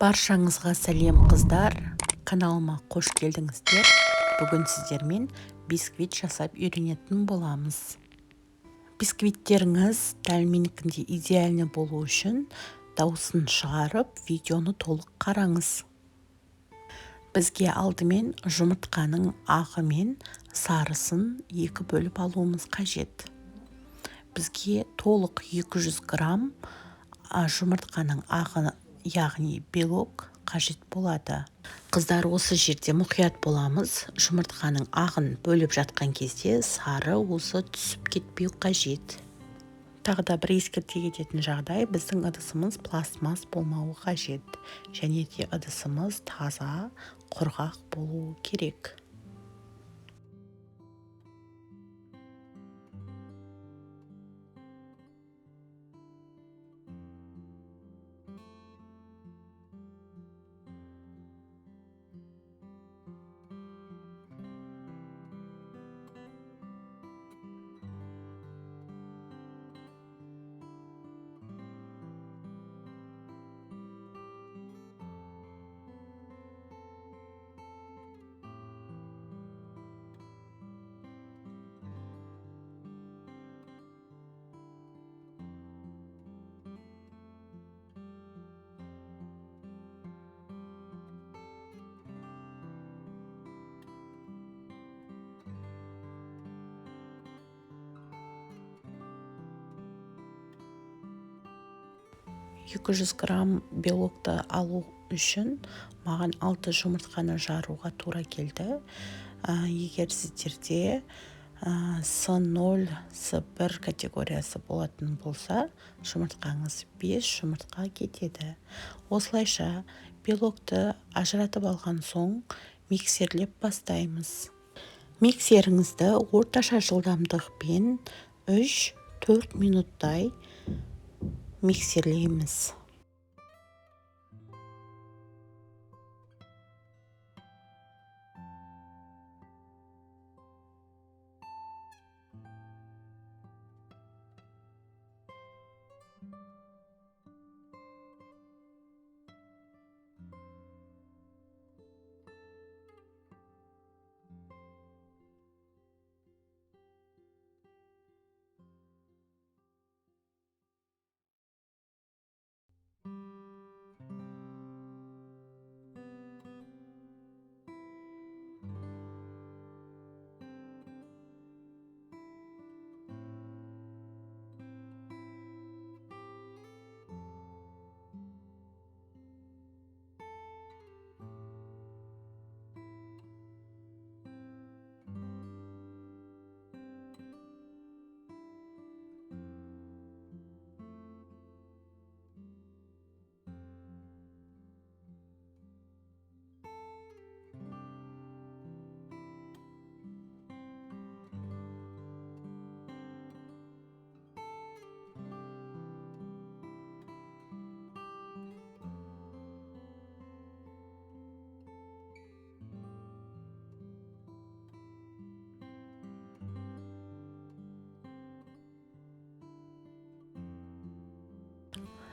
Баршаңызға сәлем қыздар, каналыма қош келдіңіздер. Бүгін сіздермен бисквит жасап үйренетін боламыз. Бисквиттеріңіз дәл менікіндей идеальны болу үшін дауысын шығарып, видеоны толық қараңыз. Бізге алдымен жұмыртқаның ағы мен сарысын екі бөліп алуымыз қажет. Бізге толық 200 грамм жұмыртқаның ағы, яғни белок қажет болады. Қыздар, осы жерде мұқият боламыз. Жұмыртқаның ағын бөліп жатқан кезде сары осы түсіп кетпеу қажет. Тағы да бір ескерте кететін жағдай, біздің ыдысымыз пластмасс болмауы қажет. Және де ыдысымыз таза, құрғақ болуы керек. «200 грамм белокты алу үшін маған 6 жұмыртқаны жаруға тура келді. Егер сіздерде С0, С1 категориясы болатын болса, жұмыртқаңыз 5 жұмыртқа кетеді. Осылайша белокты ажыратып алған соң миксерлеп бастаймыз. Миксеріңізді орташа жылдамдықпен 3-4 минуттай миксерлейміз.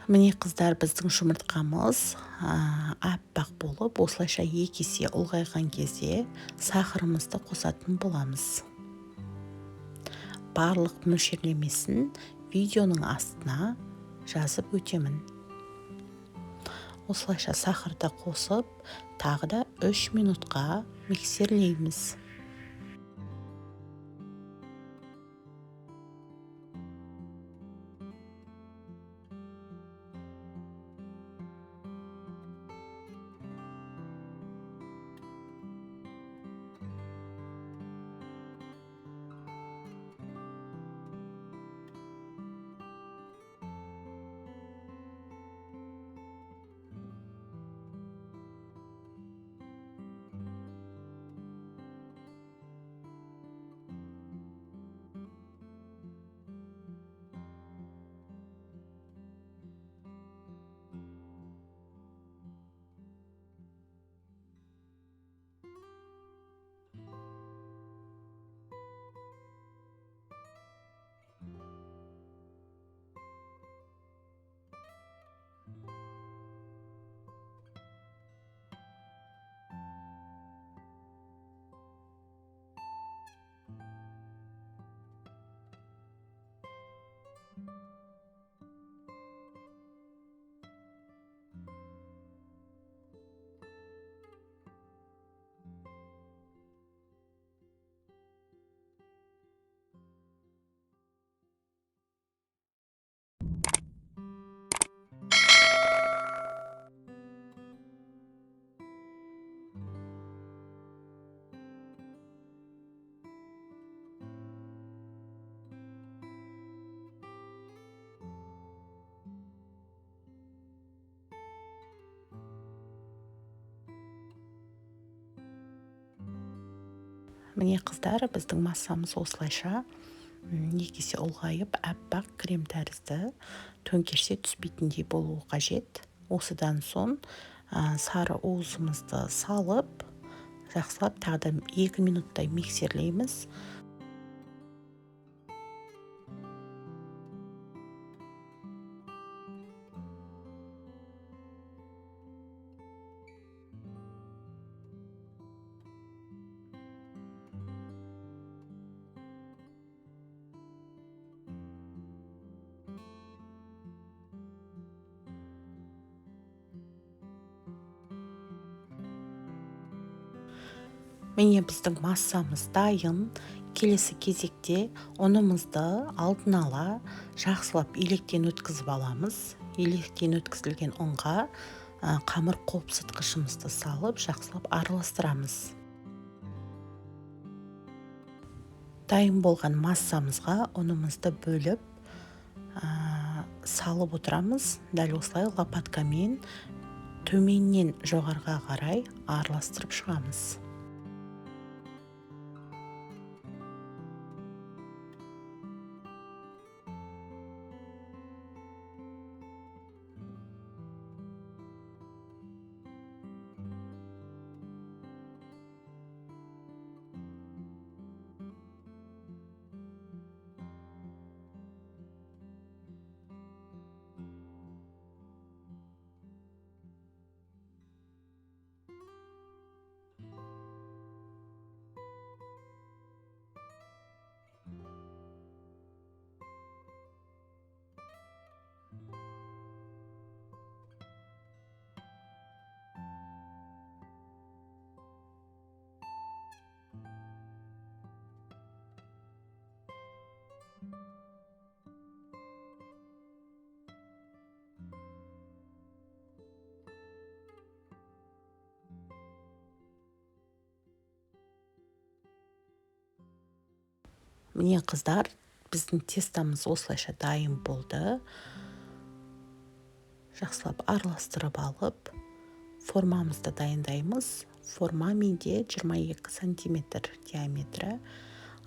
Міне қыздар, біздің жұмыртқамыз аппақ болып, осылайша 2 есе ұлғайған кезде сахарымызды қосатын боламыз. Барлық мөлшерлемесін видеоның астына жазып өтемін. Осылайша сахарды қосып, тағы да 3 минутқа миксерлейміз. Міне қыздар, біздің массамыз осылайша екі есе ұлғайып, аппақ крем тәрізді төңкерсе түспейтіндей болуы қажет. Осыдан соң сары уызымызды салып, жақсылап тағы да 2 минуттай миксерлейміз. Міне біздің массамыз дайын. Келесі кезекте ұнымызды алдын ала жақсылап електен өткізіп аламыз. Електен өткізілген ұнға қамыр қопсытқышымызды салып, жақсылап араластырамыз. Дайын болған массамызға ұнымызды бөліп салып отырамыз. Дәл осылай лопаткамен төменнен жоғарыға қарай араластырып шығамыз. Міне қыздар, біздің тестамыз осылайша дайын болды. Жақсылап араластырып алып, формамызды дайындаймыз. Форма менде 22 сантиметр диаметрі.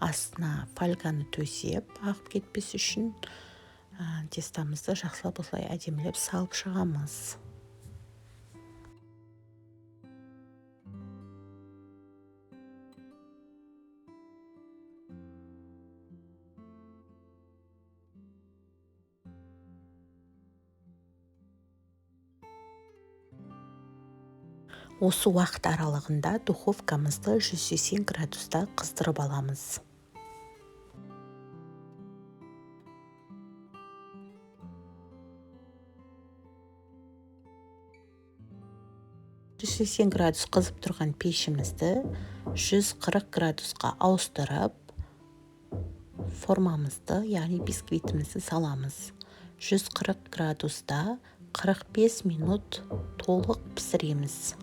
Астына фольганы төсеп, ағып кетпес үшін тестамызды жақсылап осылай әдемілеп салып шығамыз. Осы уақыт аралығында духовкамызды 180 градуста қыздырып аламыз. градус қызып тұрған пешімізді 140 градусқа ауыстырып, формамызды, яғни бисквитімізді саламыз. 140 градуста 45 минут толық пісіреміз.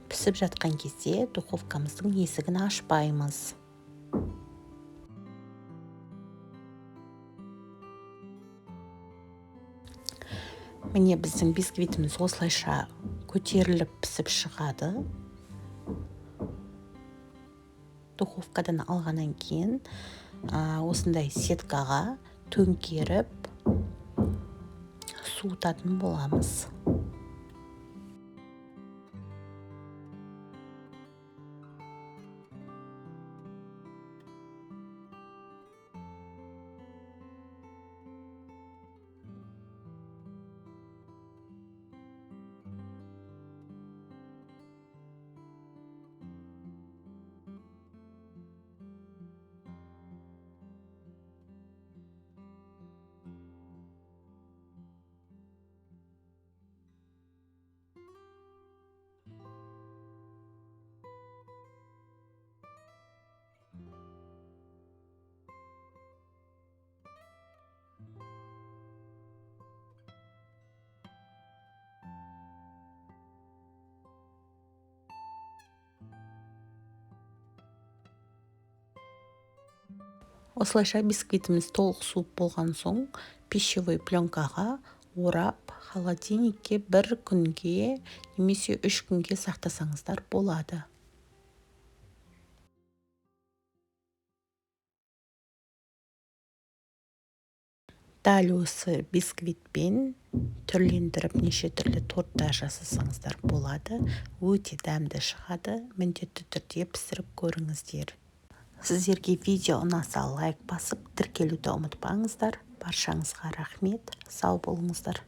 Пісіп жатқан кезде духовкамыздың есігін ашпаймыз. Міне біздің бисквитіміз осылайша көтеріліп пісіп шығады. Духовкадан алғаннан кейін осындай сеткаға төңкеріп суытатын боламыз. Осылайша бисквитіміз толық суып болған соң пищевой пленкаға орап, холодильникке 1 күнге немесе 3 күнге сақтасаңыздар болады. дәл осы бисквитпен түрлендіріп неше түрлі торттар жасасаңыздар болады. Өте дәмді шығады. Міндетті түрде пісіріп көріңіздер. Сіздерге видео ұнаса лайк басып, тіркелуді ұмытпаңыздар. Баршаңызға рахмет. Сау болыңыздар.